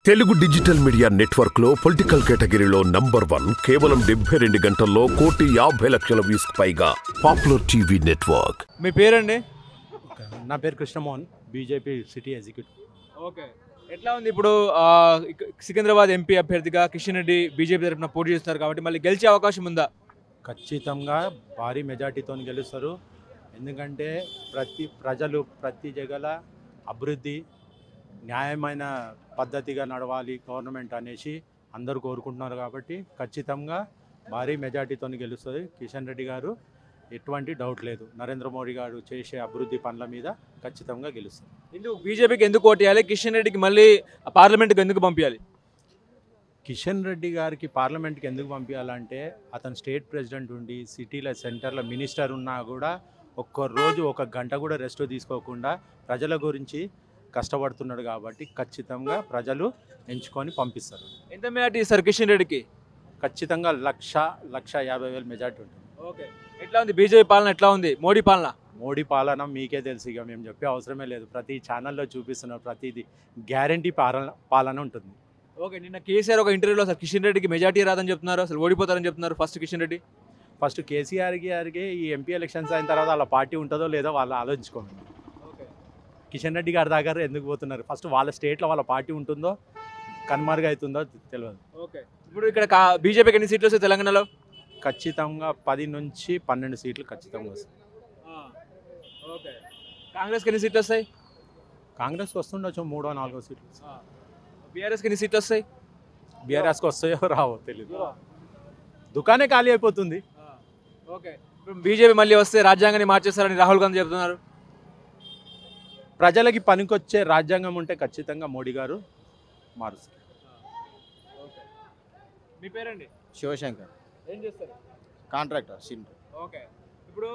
Telugu digital media network లో political కేటగిరీలో number 1 కేవలం 72 గంటల్లో 1,50,00,000 వ్యూస్ పైగా పాపులర్ టీవీ నెట్వర్క్. మీ పేరండి? నా పేరు Krishnamohan, BJP city executive. Okay, ఎట్లా ఉంది ఇప్పుడు సికింద్రాబాద్ ఎంపీ అభ్యర్థిగా కిషన్ రెడ్డి బీజేపీ తరఫున పోటీ చేస్తున్నారు కాబట్టి మళ్ళీ గెలిచే అవకాశం ఉందా? ఖచ్చితంగా భారీ మెజార్టీతో గెలుస్తారు. ఎందుకంటే ప్రజలు ప్రతి జగల అభివృద్ధి న్యాయమైన పద్ధతిగా నడవాలి గవర్నమెంట్ అనేసి అందరూ కోరుకుంటున్నారు. కాబట్టి ఖచ్చితంగా భారీ మెజార్టీతో గెలుస్తుంది కిషన్ రెడ్డి గారు, ఎటువంటి డౌట్ లేదు. నరేంద్ర మోడీ గారు చేసే అభివృద్ధి పనుల మీద ఖచ్చితంగా గెలుస్తారు. ఎందుకు బీజేపీకి ఎందుకు ఓటేయాలి? కిషన్ రెడ్డికి మళ్ళీ పార్లమెంట్కి ఎందుకు పంపించాలి? కిషన్ రెడ్డి గారికి పార్లమెంట్కి ఎందుకు పంపించాలంటే అతను స్టేట్ ప్రెసిడెంట్ ఉండి సిటీల సెంటర్లో మినిస్టర్ ఉన్నా కూడా ఒక్కరోజు 1 గంట కూడా రెస్ట్ తీసుకోకుండా ప్రజల గురించి కష్టపడుతున్నాడు. కాబట్టి ఖచ్చితంగా ప్రజలు ఎంచుకొని పంపిస్తారు. ఎంత మెజార్టీ ఇస్తారు కిషన్ రెడ్డికి? ఖచ్చితంగా 1,50,000 మెజార్టీ ఉంటుంది. ఓకే, ఎట్లా ఉంది బీజేపీ పాలన? ఎట్లా ఉంది మోడీ పాలన? మోడీ పాలన మీకే తెలుసు, ఇక మేము చెప్పే అవసరమే లేదు. ప్రతి ఛానల్లో చూపిస్తున్నారు, ప్రతిదీ గ్యారంటీ పాలన ఉంటుంది. ఓకే, నిన్న కేసీఆర్ ఒక ఇంటర్వ్యూలో అసలు కిషన్ రెడ్డికి మెజార్టీ రాదని చెప్తున్నారు, అసలు ఓడిపోతారని చెప్తున్నారు. ఫస్ట్ కేసీఆర్ గారికి ఈ ఎంపీ ఎలక్షన్స్ అయిన తర్వాత వాళ్ళ పార్టీ ఉంటుందో లేదో వాళ్ళు ఆలోచించుకోండి. కిషన్ రెడ్డి గారి దగ్గర ఎందుకు పోతున్నారు? ఫస్ట్ వాళ్ళ స్టేట్లో వాళ్ళ పార్టీ ఉంటుందో కనుమరుగు అవుతుందో తెలియదు. ఓకే, ఇప్పుడు ఇక్కడ బీజేపీకి ఎన్ని సీట్లు వస్తాయి తెలంగాణలో? ఖచ్చితంగా 10 నుంచి 12 సీట్లు ఖచ్చితంగా వస్తాయి. ఓకే, కాంగ్రెస్కి ఎన్ని సీట్లు వస్తాయి? కాంగ్రెస్ వస్తుండొచ్చు 3-4 సీట్లు. బీఆర్ఎస్కి ఎన్ని సీట్లు వస్తాయి? బీఆర్ఎస్కి వస్తాయో రావో తెలియదు, దుకాణే ఖాళీ అయిపోతుంది. ఓకే, ఇప్పుడు బీజేపీ మళ్ళీ వస్తే రాజ్యాంగాన్ని మార్చేస్తారని రాహుల్ గాంధీ చెప్తున్నారు. ప్రజలకి పనికొచ్చే రాజ్యాంగం ఉంటే ఖచ్చితంగా మోడీ గారు మారుస్తారు. మీ పేరండి? శివశంకర్, ఏం చేస్తారు? కాంట్రాక్టర్. ఓకే, ఇప్పుడు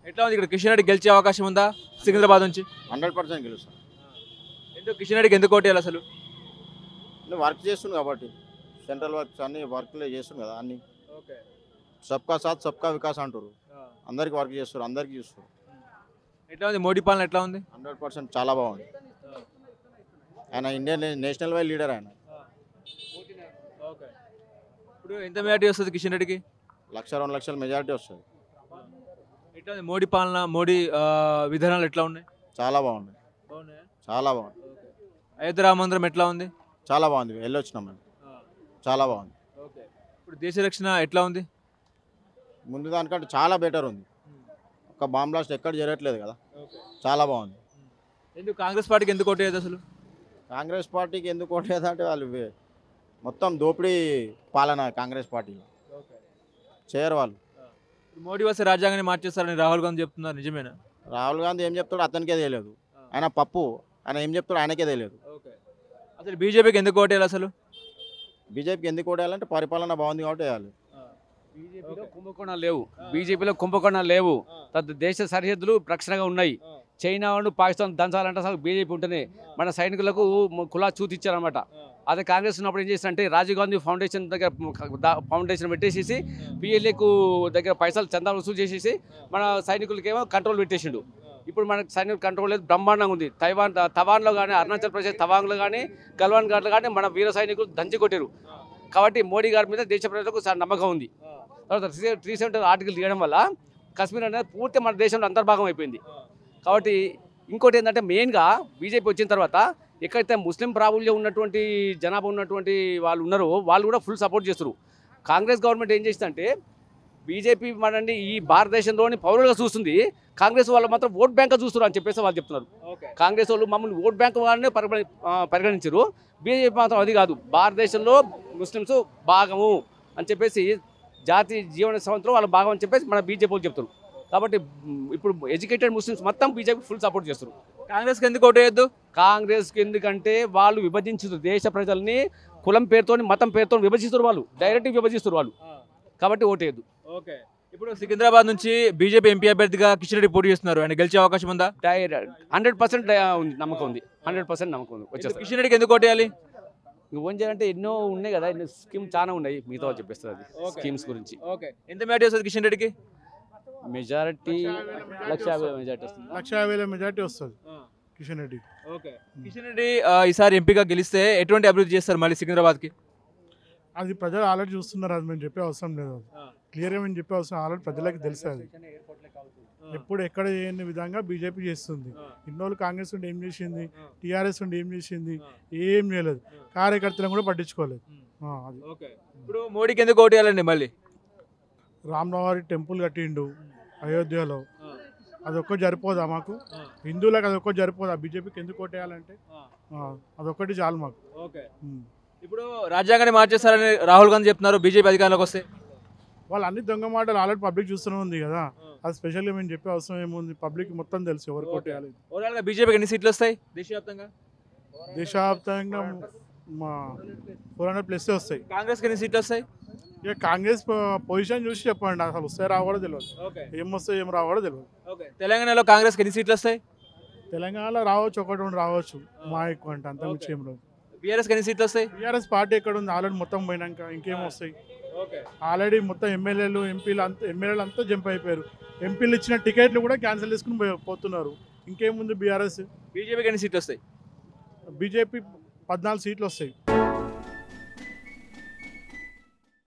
ఎట్లా ఉంది ఇక్కడ కిషన్ రెడ్డి గెలిచే అవకాశం ఉందా సికింద్రాబాద్ నుంచి? 100% గెలుస్తాం. ఎందుకు కిషన్ రెడ్డికి ఎందుకు ఓటేయాలి అసలు? వర్క్ చేస్తుంది కాబట్టి, సెంట్రల్ వర్క్స్ అన్ని వర్క్లే చేస్తుంది కదా అన్ని. ఓకే, సబ్కా సాత్ సబ్కా వికాస్ అంటారు, అందరికి వర్క్ చేస్తారు, అందరికి చూస్తారు. ఎట్లా ఉంది మోడీ పాలన? ఎట్లా ఉంది? 100% చాలా బాగుంది. ఆయన ఇండియన్ నేషనల్ వైడ్ లీడర్ ఆయన. ఓకే, ఇప్పుడు ఎంత మెజార్టీ వస్తుంది కిషన్ రెడ్డికి? 1,00,000-2 లక్షల మెజారిటీ వస్తుంది. ఎట్లా ఉంది మోడీ పాలన? మోడీ విధానాలు ఎట్లా ఉన్నాయి? చాలా బాగున్నాయి, చాలా బాగుంది. అయోధ్య రామ మందిరం ఎట్లా ఉంది? చాలా బాగుంది, వెళ్ళొచ్చినాం మేము, చాలా బాగుంది. ఓకే, ఇప్పుడు దేశ రక్షణ ఎట్లా ఉంది? ముందు దానికంటే చాలా బెటర్ ఉంది. ఒక బాంబ్ బ్లాస్ట్ ఎక్కడ జరగట్లేదు కదా, చాలా బాగుంది. ఎందుకు కాంగ్రెస్ పార్టీకి ఎందుకు ఓటేయదు అసలు? కాంగ్రెస్ పార్టీకి ఎందుకు ఓటేదంటే వాళ్ళు మొత్తం దోపిడీ పాలన కాంగ్రెస్ పార్టీలో చేయరు వాళ్ళు. మోడీ వస్తే రాజ్యాంగాన్ని మార్చేస్తారని రాహుల్ గాంధీ చెప్తున్నారు, నిజమేనా? రాహుల్ గాంధీ ఏం చెప్తాడో అతనికే తెలియదు, ఆయన పప్పు, ఆయన ఏం చెప్తాడో ఆయనకే తెలియదు. ఓకే, అసలు బీజేపీకి ఎందుకు ఓటేయాలి అసలు? బీజేపీకి ఎందుకు ఓటేయాలంటే పరిపాలన బాగుంది కాబట్టి వేయాలి. బీజేపీలో కుంభకోణాలు లేవు. దేశ సరిహద్దులు రక్షణగా ఉన్నాయి. చైనా వాళ్ళు పాకిస్తాన్ దంచాలంటే అసలు బీజేపీ ఉంటేనే మన సైనికులకు కులా చూతిచ్చారనమాట. అదే కాంగ్రెస్ ఉన్నప్పుడు ఏం చేస్తారంటే రాజీవ్ గాంధీ ఫౌండేషన్ దగ్గర ఫౌండేషన్ పెట్టేసేసి పిఎల్ఏకు దగ్గర పైసలు చందా వసూలు చేసేసి మన సైనికులకేమో కంట్రోల్ పెట్టేసిండు. ఇప్పుడు మనకు సైనికులు కంట్రోల్ లేదు, బ్రహ్మాండంగా ఉంది. తవాన్లో కానీ, అరుణాచల్ ప్రదేశ్ తవాంగ్లో కానీ, గల్వాన్ ఘాట్లో కానీ మన వీర సైనికులు దంచి కొట్టారు. కాబట్టి మోడీ గారి మీద దేశ ప్రజలకు నమ్మకం ఉంది. తర్వాత 370 ఆర్టికల్ తీయడం వల్ల కాశ్మీర్ అనేది పూర్తి మన దేశంలో అంతర్భాగం అయిపోయింది. కాబట్టి ఇంకోటి ఏంటంటే మెయిన్గా బీజేపీ వచ్చిన తర్వాత ఎక్కడైతే ముస్లిం ప్రాబల్యం ఉన్నటువంటి జనాభా ఉన్నటువంటి వాళ్ళు ఉన్నారో వాళ్ళు కూడా ఫుల్ సపోర్ట్ చేస్తారు. కాంగ్రెస్ గవర్నమెంట్ ఏం చేస్తుందంటే బీజేపీ మనని ఈ భారతదేశంలోని పౌరులుగా చూస్తుంది, కాంగ్రెస్ వాళ్ళు మాత్రం ఓట్ బ్యాంక్గా చూస్తారు అని చెప్పేసి వాళ్ళు చెప్తున్నారు. కాంగ్రెస్ వాళ్ళు మమ్మల్ని ఓట్ బ్యాంక్ వాళ్ళనే పరిగణించారు, బీజేపీ మాత్రం అది కాదు, భారతదేశంలో ముస్లిమ్స్ భాగము అని చెప్పేసి జాతీయ జీవన సంవత్సరం వాళ్ళ భాగం అని చెప్పేసి మన బీజేపీ వాళ్ళు చెప్తారు. కాబట్టి ఇప్పుడు ఎడ్యుకేటెడ్ ముస్లిమ్స్ మొత్తం బీజేపీ ఫుల్ సపోర్ట్ చేస్తారు. కాంగ్రెస్కి ఎందుకు ఓటేయద్దు? కాంగ్రెస్కి ఎందుకంటే వాళ్ళు విభజించారు దేశ ప్రజల్ని, కులం పేరుతో మతం పేరుతో విభజిస్తారు, వాళ్ళు డైరెక్ట్గా విభజిస్తారు వాళ్ళు. కాబట్టి ఓటేయద్దు. ఓకే, ఇప్పుడు సికింద్రాబాద్ నుంచి బీజేపీ ఎంపీ అభ్యర్థిగా కిషన్ రెడ్డి పోటీ చేస్తున్నారు, ఆయన గెలిచే అవకాశం ఉందా? 100% నమ్మకం ఉంది, 100% నమ్మకం ఉంది. వచ్చేస్తారు. కిషన్ రెడ్డికి ఎందుకు ఓటేయాలి? ఓన్ చేయాలంటే ఎన్నో ఉన్నాయి కదా, ఎన్నో స్కీమ్ చాలా ఉన్నాయి, మిగతా చెప్పేస్తారు అది స్కీమ్స్ గురించి. ఓకే, ఎంత మెజార్టీ వస్తుంది కిషన్ రెడ్డికి? మెజారిటీ 1,50,000 మెజారిటీ వస్తుంది. 1,50,000 మెజార్టీ వస్తుంది. కిషన్ రెడ్డి. ఓకే. కిషన్ రెడ్డి ఈసారి ఎంపీగా గెలిస్తే ఎటువంటి అభివృద్ధి చేస్తారు మళ్ళీ సికింద్రాబాద్కి? అది ప్రజలు ఆల్రెడీ చూస్తున్నారు, అది మేము చెప్పే అవసరం లేదు. క్లియర్గా మేము చెప్పే అవసరం ఆల్రెడీ ప్రజలకు తెలుసు. అది ఎప్పుడు ఎక్కడ చేయని విధంగా బీజేపీ చేస్తుంది. ఇన్నోళ్ళు కాంగ్రెస్ ఉండి ఏం చేసింది, టీఆర్ఎస్ ఉండి ఏం చేసింది, ఏం చేయలేదు. కార్యకర్తలను కూడా పట్టించుకోలేదు. అది ఓకే. ఇప్పుడు మోడీకి ఎందుకు ఓటు వేయాలండి మళ్ళీ? రామ్నవారి టెంపుల్ కట్టిండు అయోధ్యలో, అదొక్కటి సరిపోదా మాకు? హిందువులకు అదొక్కటి సరిపోదా? బీజేపీకి ఎందుకు ఓటేయాలంటే అదొక్కటి చాలు మాకు. ఓకే. ఇప్పుడు రాజ్యాంగాన్ని మార్చేస్తారని రాహుల్ గాంధీ చెప్తున్నారు బీజేపీ అధికారంలోకి వస్తే. వాళ్ళు అన్ని దొంగ మాటలు ఆల్రెడీ పబ్లిక్ చూస్తూనే ఉంది కదా, అది స్పెషల్గా మేము చెప్పే అవసరం ఏముంది? పబ్లిక్ మొత్తం తెలుసు ఎవరు ఓటేయాలి. ఓవరాల్గా బీజేపీకి ఎన్ని సీట్లు వస్తాయి దేశవ్యాప్తంగా? దేశవ్యాప్తంగా మా 400+ వస్తాయి. కాంగ్రెస్కి ఎన్ని సీట్లు వస్తాయి? ఇక కాంగ్రెస్ పొజిషన్ చూసి చెప్పండి, అసలు వస్తే రావడం తెలియదు, ఏం వస్తాయి ఏం రావడం తెలియదు. ఓకే. తెలంగాణలో కాంగ్రెస్కి ఎన్ని సీట్లు వస్తాయి? తెలంగాణలో రావచ్చు, ఒకటి రెండు రావచ్చు, మా ఎక్కువ అంటే అంత మించి ఏం రావు. బీఆర్ఎస్కి ఎన్ని సీట్లు వస్తాయి? టీఆర్ఎస్ పార్టీ ఎక్కడ ఉంది? ఆల్రెడీ మొత్తం పోయినాక ఇంకేం వస్తాయి? ఆల్రెడీ మొత్తం ఎమ్మెల్యేలు ఎమ్మెల్యేలు అంతా జంప్ అయిపోయారు. ఎంపీలు ఇచ్చిన టికెట్లు కూడా క్యాన్సిల్ చేసుకుని పోతున్నారు. ఇంకేముంది బీఆర్ఎస్? బీజేపీకి ఎన్ని సీట్లు వస్తాయి? బీజేపీ 14 సీట్లు వస్తాయి.